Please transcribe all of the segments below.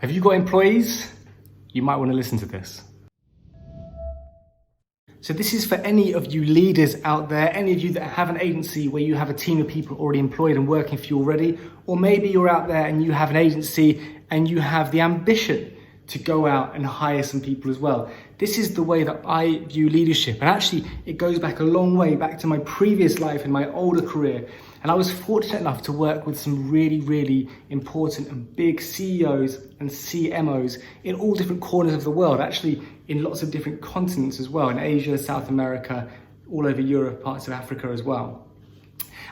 Have you got employees? You might want to listen to this. So this is for any of you leaders out there, any of you that have an agency where you have a team of people already employed and working for you already, or maybe you're out there and you have an agency and you have the ambition to go out and hire some people as well. This is the way that I view leadership. And actually, it goes back a long way, back to my previous life in my older career. And I was fortunate enough to work with some really, really important and big CEOs and CMOs in all different corners of the world, actually in lots of different continents as well, in Asia, South America, all over Europe, parts of Africa as well.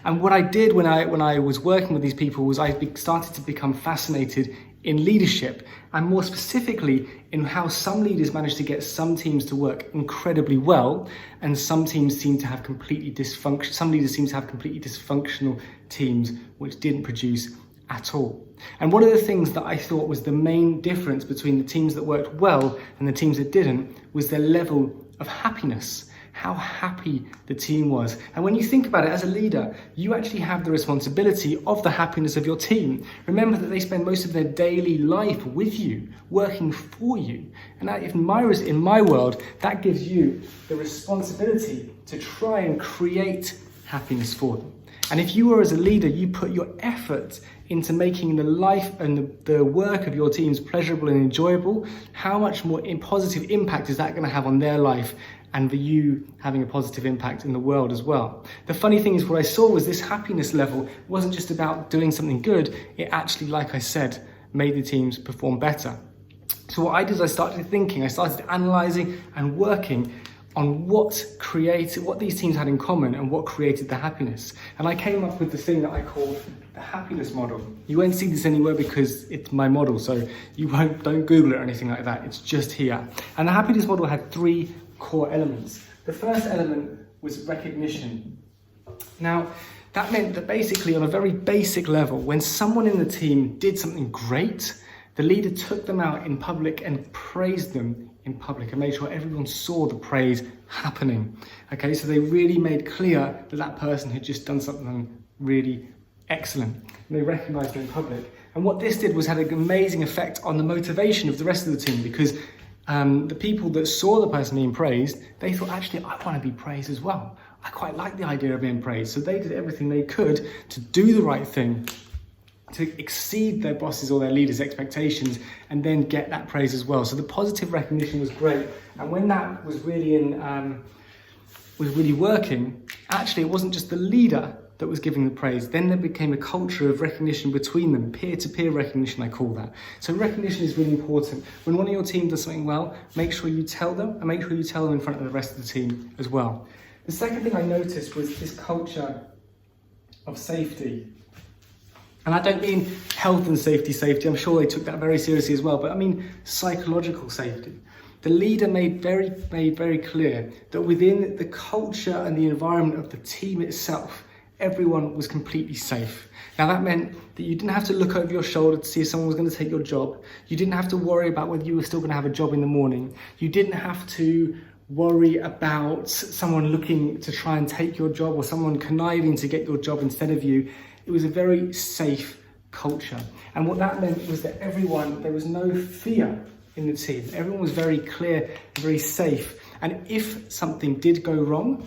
And what I did when I was working with these people was I started to become fascinated in leadership, and more specifically in how some leaders managed to get some teams to work incredibly well, and some teams seem to have completely dysfunction. Some leaders seem to have completely dysfunctional teams which didn't produce at all. And one of the things that I thought was the main difference between the teams that worked well and the teams that didn't was their level of happiness. How happy the team was. And when you think about it, as a leader, you actually have the responsibility of the happiness of your team. Remember that they spend most of their daily life with you, working for you. And that, in my world, that gives you the responsibility to try and create happiness for them. And if you were, as a leader, you put your effort into making the life and the work of your teams pleasurable and enjoyable, how much more positive impact is that going to have on their life, and for you having a positive impact in the world as well. The funny thing is, what I saw was this happiness level wasn't just about doing something good, it actually, like I said, made the teams perform better. So what I did is I started analysing and working on what these teams had in common and what created the happiness. And I came up with the thing that I call the happiness model. You won't see this anywhere because it's my model, so don't Google it or anything like that, it's just here. And the happiness model had three core elements. The first element was recognition. Now, that meant that basically on a very basic level, when someone in the team did something great, the leader took them out in public and praised them in public and made sure everyone saw the praise happening. Okay, so they really made clear that that person had just done something really excellent. And they recognized them in public. And what this did was had an amazing effect on the motivation of the rest of the team, because the people that saw the person being praised, they thought, actually, I want to be praised as well. I quite like the idea of being praised. So they did everything they could to do the right thing, to exceed their bosses or their leaders' expectations, and then get that praise as well. So the positive recognition was great. And when that was really working, actually, it wasn't just the leader that was giving the praise. Then there became a culture of recognition between them, peer-to-peer recognition, I call that. So recognition is really important. When one of your team does something well, make sure you tell them, and make sure you tell them in front of the rest of the team as well. The second thing I noticed was this culture of safety. And I don't mean health and safety, I'm sure they took that very seriously as well, but I mean psychological safety. The leader made very clear that within the culture and the environment of the team itself, everyone was completely safe. Now that meant that you didn't have to look over your shoulder to see if someone was going to take your job. You didn't have to worry about whether you were still going to have a job in the morning. You didn't have to worry about someone looking to try and take your job or someone conniving to get your job instead of you. It was a very safe culture. And what that meant was that there was no fear in the team. Everyone was very clear, very safe. And if something did go wrong,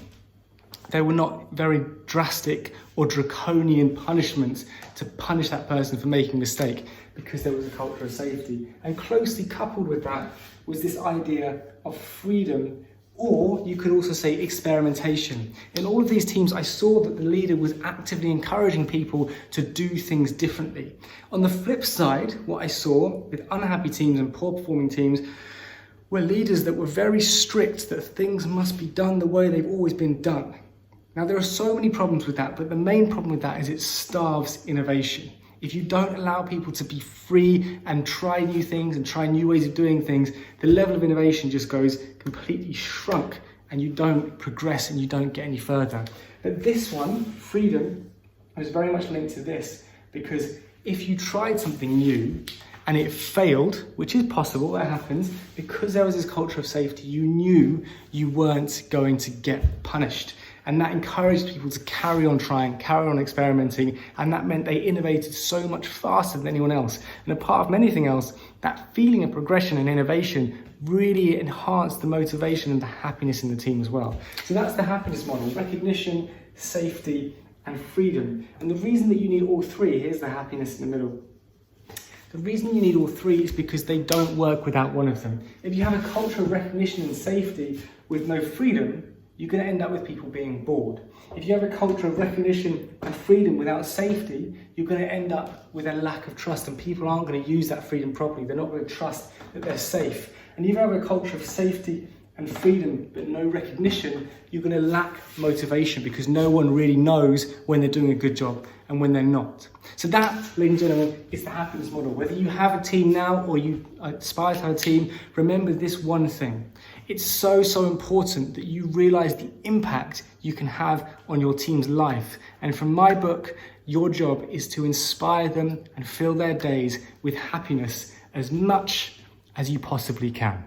there were not very drastic or draconian punishments to punish that person for making a mistake, because there was a culture of safety. And closely coupled with that was this idea of freedom, or you could also say experimentation. In all of these teams, I saw that the leader was actively encouraging people to do things differently. On the flip side, what I saw with unhappy teams and poor performing teams were leaders that were very strict, that things must be done the way they've always been done. Now, there are so many problems with that, but the main problem with that is it starves innovation. If you don't allow people to be free and try new things and try new ways of doing things, the level of innovation just goes completely shrunk, and you don't progress and you don't get any further. But this one, freedom, was very much linked to this, because if you tried something new and it failed, which is possible, that happens, because there was this culture of safety, you knew you weren't going to get punished. And that encouraged people to carry on trying, carry on experimenting, and that meant they innovated so much faster than anyone else. And apart from anything else, that feeling of progression and innovation really enhanced the motivation and the happiness in the team as well. So that's the happiness model: recognition, safety, and freedom. And the reason that you need all three, here's the happiness in the middle. The reason you need all three is because they don't work without one of them. If you have a culture of recognition and safety with no freedom, you're going to end up with people being bored. If you have a culture of recognition and freedom without safety, you're going to end up with a lack of trust, and people aren't going to use that freedom properly. They're not going to trust that they're safe. And if you have a culture of safety and freedom but no recognition, you're going to lack motivation, because no one really knows when they're doing a good job and when they're not. So that, ladies and gentlemen, is the happiness model. Whether you have a team now or you aspire to have a team, remember this one thing. It's so important that you realize the impact you can have on your team's life. And from my book, your job is to inspire them and fill their days with happiness as much as you possibly can.